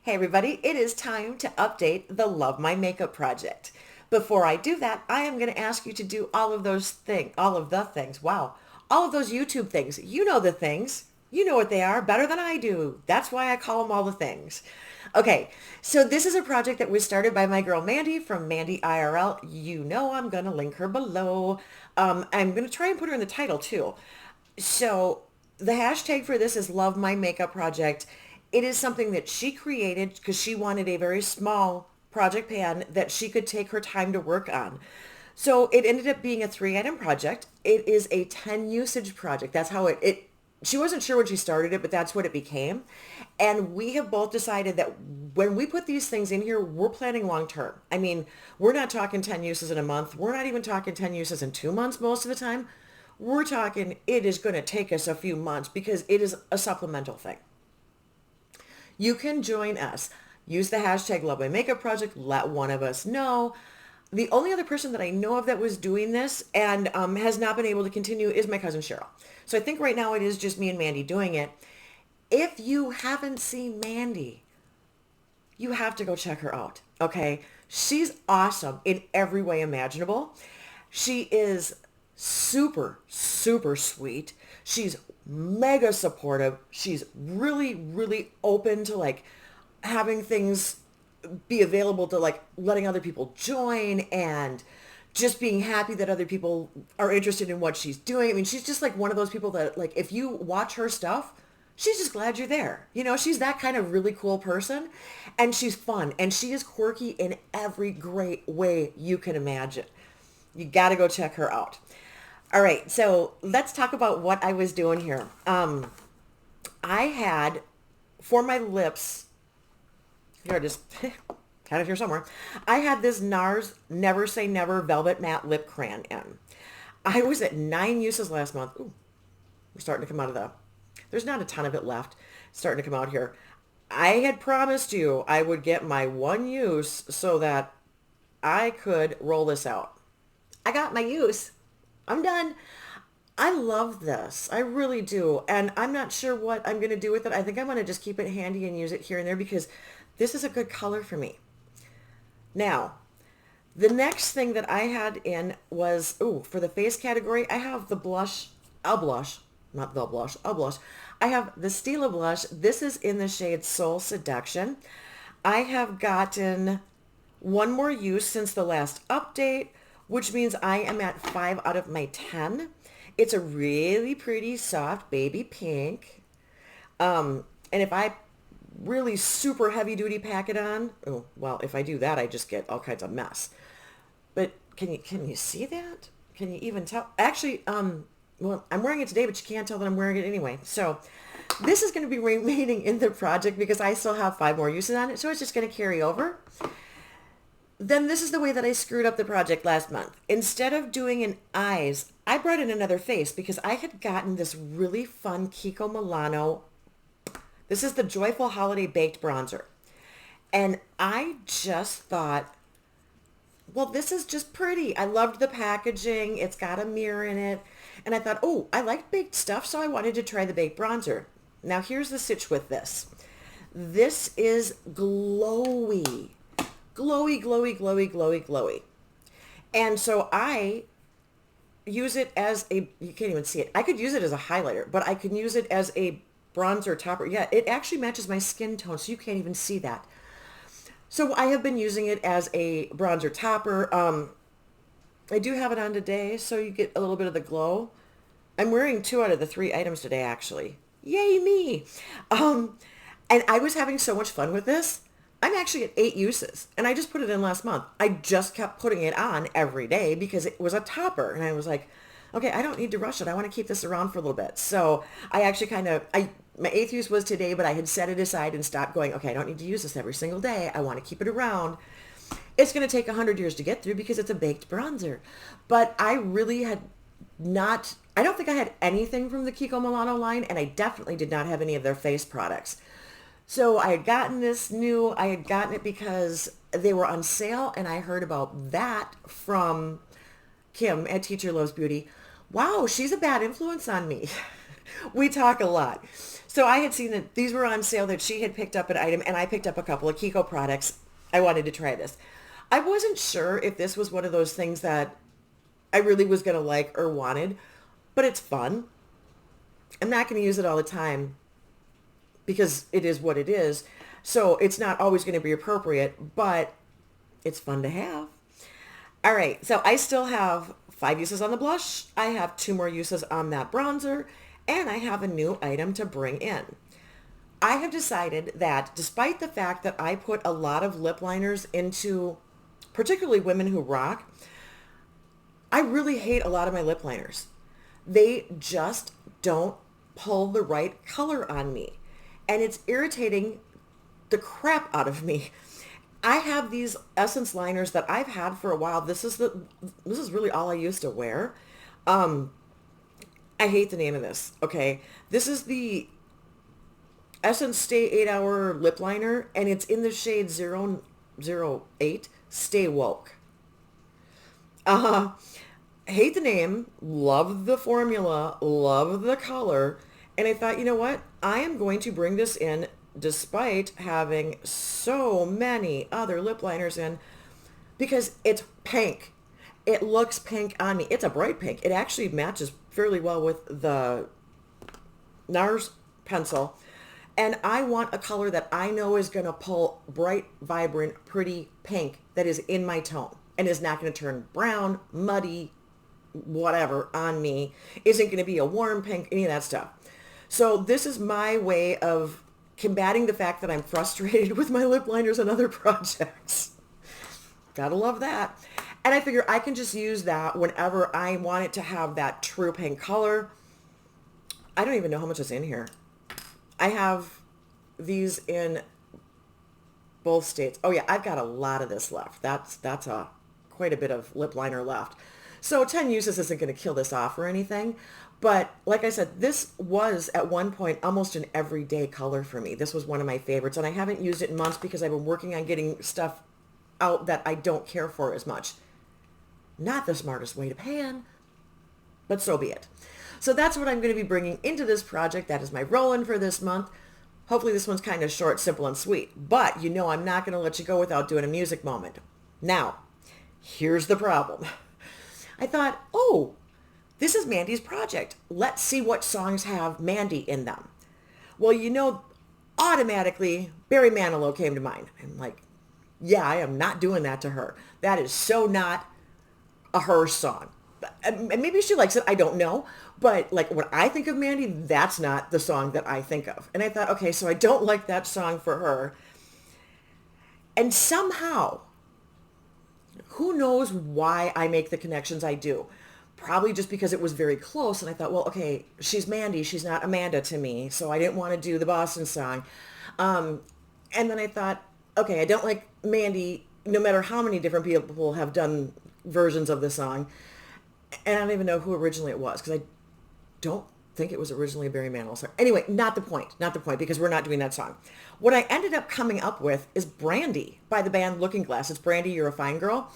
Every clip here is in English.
Hey everybody, it is time to update the Love My Makeup project. Before I do that, I am going to ask you to do all of the things. Wow. All of those YouTube things. You know the things. You know what they are better than I do. That's why I call them all the things. Okay, so this is a project that was started by my girl Mandy from MandyIRL. You know I'm going to link her below. I'm going to try and put her in the title too. So the hashtag for this is Love My Makeup Project. It is something that she created because she wanted a very small project pan that she could take her time to work on. So it ended up being a 3-item project. It is a 10 usage project. That's how she wasn't sure when she started it, but that's what it became. And we have both decided that when we put these things in here, we're planning long term. I mean, we're not talking 10 uses in a month. We're not even talking 10 uses in 2 months most of the time. We're talking it is going to take us a few months because it is a supplemental thing. You can join us. Use the hashtag Love My Makeup Project. Let one of us know. The only other person that I know of that was doing this and has not been able to continue is my cousin Cheryl. So I think right now it is just me and Mandy doing it. If you haven't seen Mandy, you have to go check her out. Okay. She's awesome in every way imaginable. She is super, super sweet. She's mega supportive. She's really, really open to like having things be available to like letting other people join and just being happy that other people are interested in what she's doing. I mean, she's just like one of those people that like if you watch her stuff, she's just glad you're there. You know, she's that kind of really cool person and she's fun and she is quirky in every great way you can imagine. You got to go check her out. All right, so let's talk about what I was doing here. I had, for my lips, here it is, had it here somewhere. I had this NARS Never Say Never Velvet Matte Lip Crayon in. I was at 9 uses last month. Ooh, we're starting to come out of the, there's not a ton of it left. It's starting to come out here. I had promised you I would get my one use so that I could roll this out. I got my use. I'm done. I love this. I really do. And I'm not sure what I'm going to do with it. I think I'm going to just keep it handy and use it here and there because this is a good color for me. Now, the next thing that I had in was, for the face category, I have the blush, a blush, not the blush, a blush. I have the Stila blush. This is in the shade Soul Seduction. I have gotten one more use since the last update, which means I am at 5 out of my 10. It's a really pretty soft baby pink. And if I really super heavy duty pack it on, if I do that, I just get all kinds of mess. But can you see that? Can you even tell? Actually, I'm wearing it today, but you can't tell that I'm wearing it anyway. So this is going to be remaining in the project because I still have 5 more uses on it. So it's just going to carry over. Then this is the way that I screwed up the project last month. Instead of doing an eyes, I brought in another face because I had gotten this really fun Kiko Milano. This is the Joyful Holiday Baked Bronzer. And I just thought, well, this is just pretty. I loved the packaging. It's got a mirror in it. And I thought, I like baked stuff, so I wanted to try the baked bronzer. Now, here's the sitch with this. This is glowy. Glowy, glowy, glowy, glowy, glowy. And so I use it as a, you can't even see it. I could use it as a highlighter, but I can use it as a bronzer topper. Yeah, it actually matches my skin tone, so you can't even see that. So I have been using it as a bronzer topper. I do have it on today, so you get a little bit of the glow. I'm wearing 2 out of the 3 items today, actually. Yay, me. And I was having so much fun with this. I'm actually at 8 uses and I just put it in last month. I just kept putting it on every day because it was a topper and I was like, okay, I don't need to rush it. I want to keep this around for a little bit. So I actually my 8th use was today, but I had set it aside and stopped going, okay, I don't need to use this every single day. I want to keep it around. It's going to take 100 years to get through because it's a baked bronzer. But I really had not, I don't think I had anything from the Kiko Milano line and I definitely did not have any of their face products. So I had gotten I had gotten it because they were on sale and I heard about that from Kim at Teacher Loves Beauty. Wow, she's a bad influence on me. We talk a lot. So I had seen that these were on sale, that she had picked up an item, and I picked up a couple of Kiko products. I wanted to try this. I wasn't sure if this was one of those things that I really was going to like or wanted, but it's fun. I'm not going to use it all the time because it is what it is. So it's not always going to be appropriate, but it's fun to have. All right, so I still have 5 uses on the blush. I have 2 more uses on that bronzer, and I have a new item to bring in. I have decided that despite the fact that I put a lot of lip liners into particularly Women Who Rock, I really hate a lot of my lip liners. They just don't pull the right color on me. And it's irritating the crap out of me. I have these Essence liners that I've had for a while. This is really all I used to wear. I hate the name of this. Okay. This is the Essence Stay 8-Hour Lip Liner, and it's in the shade 008 Stay Woke. Hate the name, love the formula, love the color, and I thought, you know what? I am going to bring this in despite having so many other lip liners in, because it's pink. It looks pink on me. It's a bright pink. It actually matches fairly well with the NARS pencil. And I want a color that I know is going to pull bright, vibrant, pretty pink that is in my tone and is not going to turn brown, muddy, whatever on me. Isn't going to be a warm pink, any of that stuff. So this is my way of combating the fact that I'm frustrated with my lip liners and other projects. Gotta love that. And I figure I can just use that whenever I want it to have that true pink color. I don't even know how much is in here. I have these in both states. Oh yeah, I've got a lot of this left. That's quite a bit of lip liner left. So 10 uses isn't going to kill this off or anything. But like I said, this was at one point almost an everyday color for me. This was one of my favorites, and I haven't used it in months because I've been working on getting stuff out that I don't care for as much. Not the smartest way to pan, but so be it. So that's what I'm going to be bringing into this project. That is my roll-in for this month. Hopefully this one's kind of short, simple, and sweet. But you know I'm not going to let you go without doing a music moment. Now, here's the problem. I thought, oh, this is Mandy's project. Let's see what songs have Mandy in them. Well, you know, automatically Barry Manilow came to mind. I'm like, yeah, I am not doing that to her. That is so not a her song. And maybe she likes it, I don't know. But like when I think of Mandy, that's not the song that I think of. And I thought, okay, so I don't like that song for her. And somehow, who knows why I make the connections I do? Probably just because it was very close. And I thought, well, okay, she's Mandy. She's not Amanda to me. So I didn't want to do the Boston song. And then I thought, okay, I don't like Mandy, no matter how many different people have done versions of the song. And I don't even know who originally it was, because I don't think it was originally a Barry Manilow song. Anyway, not the point, because we're not doing that song. What I ended up coming up with is Brandy by the band Looking Glass. It's Brandy, You're a Fine Girl,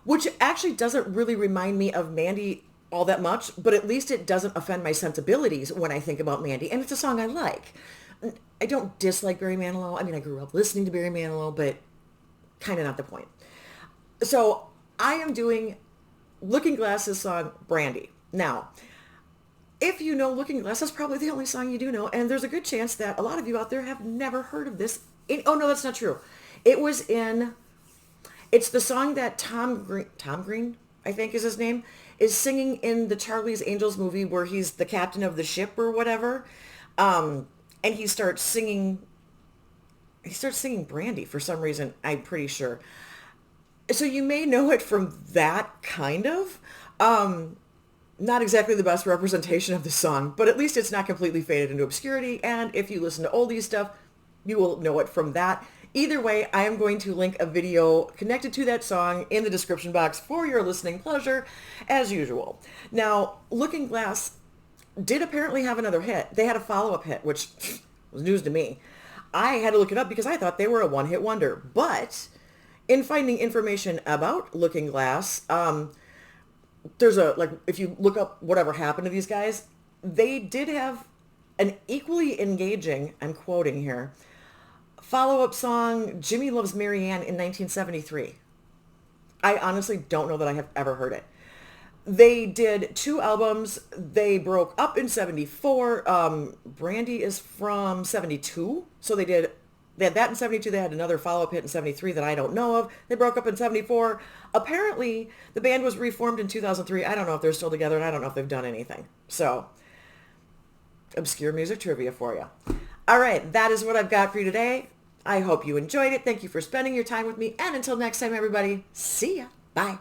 which actually doesn't really remind me of Mandy all that much, but at least it doesn't offend my sensibilities when I think about Mandy, and it's a song I like. I don't dislike Barry Manilow. I mean, I grew up listening to Barry Manilow, but kind of not the point. So I am doing Looking Glass's song, Brandy. Now, if you know Looking Glass, that's probably the only song you do know, and there's a good chance that a lot of you out there have never heard of this. Oh, no, that's not true. It's the song that Tom Green, I think is his name, is singing in the Charlie's Angels movie where he's the captain of the ship or whatever, and he starts singing Brandy for some reason, I'm pretty sure. So you may know it from that, kind of. Not exactly the best representation of the song, but at least it's not completely faded into obscurity. And if you listen to oldies stuff, you will know it from that. Either way, I am going to link a video connected to that song in the description box for your listening pleasure, as usual. Now, Looking Glass did apparently have another hit. They had a follow-up hit, which was news to me. I had to look it up because I thought they were a one-hit wonder. But in finding information about Looking Glass, there's if you look up whatever happened to these guys, they did have an equally engaging, I'm quoting here, follow-up song, Jimmy Loves Marianne in 1973. I honestly don't know that I have ever heard it. They did 2 albums. They broke up in 74. Brandy is from 72. So they had that in 72. They had another follow-up hit in 73 that I don't know of. They broke up in 74. Apparently, the band was reformed in 2003. I don't know if they're still together, and I don't know if they've done anything. So, obscure music trivia for you. All right, that is what I've got for you today. I hope you enjoyed it. Thank you for spending your time with me. And until next time, everybody, see ya. Bye.